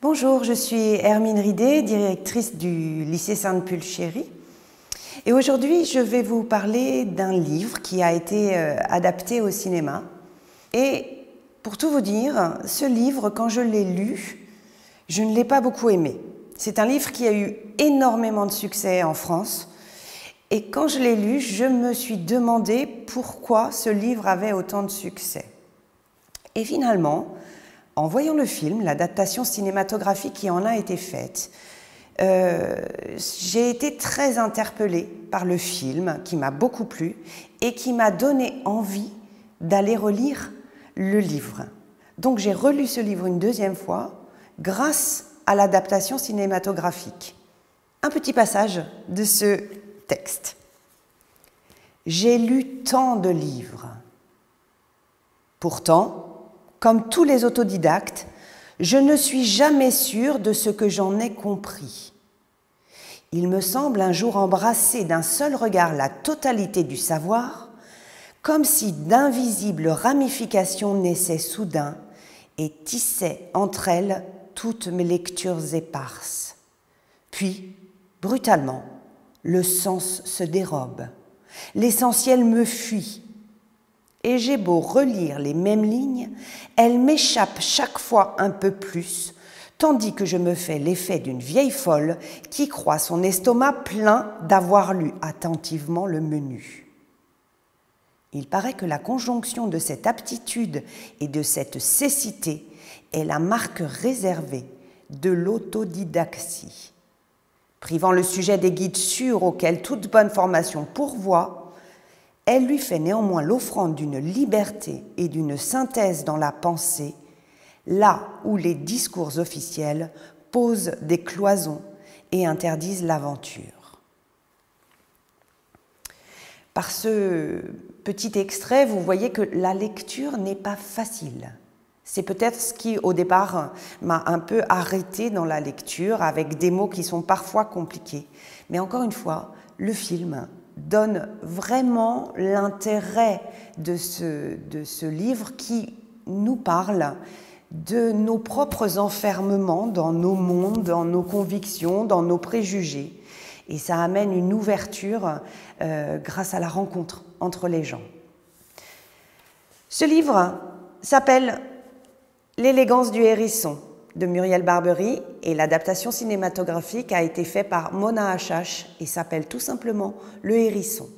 Bonjour, je suis Hermine Ridet, directrice du lycée Sainte-Pulchérie. Et aujourd'hui, je vais vous parler d'un livre qui a été adapté au cinéma. Et pour tout vous dire, ce livre, quand je l'ai lu, je ne l'ai pas beaucoup aimé. C'est un livre qui a eu énormément de succès en France. Et quand je l'ai lu, je me suis demandé pourquoi ce livre avait autant de succès. Et finalement, en voyant le film, l'adaptation cinématographique qui en a été faite, j'ai été très interpellée par le film qui m'a beaucoup plu et qui m'a donné envie d'aller relire le livre. Donc j'ai relu ce livre une deuxième fois grâce à l'adaptation cinématographique. Un petit passage de ce texte. J'ai lu tant de livres. Pourtant, comme tous les autodidactes, je ne suis jamais sûre de ce que j'en ai compris. Il me semble un jour embrasser d'un seul regard la totalité du savoir, comme si d'invisibles ramifications naissaient soudain et tissaient entre elles toutes mes lectures éparses. Puis, brutalement, le sens se dérobe, l'essentiel me fuit. Et j'ai beau relire les mêmes lignes, elles m'échappent chaque fois un peu plus, tandis que je me fais l'effet d'une vieille folle qui croit son estomac plein d'avoir lu attentivement le menu. Il paraît que la conjonction de cette aptitude et de cette cécité est la marque réservée de l'autodidaxie. Privant le sujet des guides sûrs auxquels toute bonne formation pourvoit, elle lui fait néanmoins l'offrande d'une liberté et d'une synthèse dans la pensée, là où les discours officiels posent des cloisons et interdisent l'aventure. Par ce petit extrait, vous voyez que la lecture n'est pas facile. C'est peut-être ce qui, au départ, m'a un peu arrêtée dans la lecture, avec des mots qui sont parfois compliqués. Mais encore une fois, le film donne vraiment l'intérêt de ce livre qui nous parle de nos propres enfermements dans nos mondes, dans nos convictions, dans nos préjugés. Et ça amène une ouverture grâce à la rencontre entre les gens. Ce livre s'appelle « L'élégance du hérisson » de Muriel Barbery et l'adaptation cinématographique a été faite par Mona Achache et s'appelle tout simplement « Le hérisson ».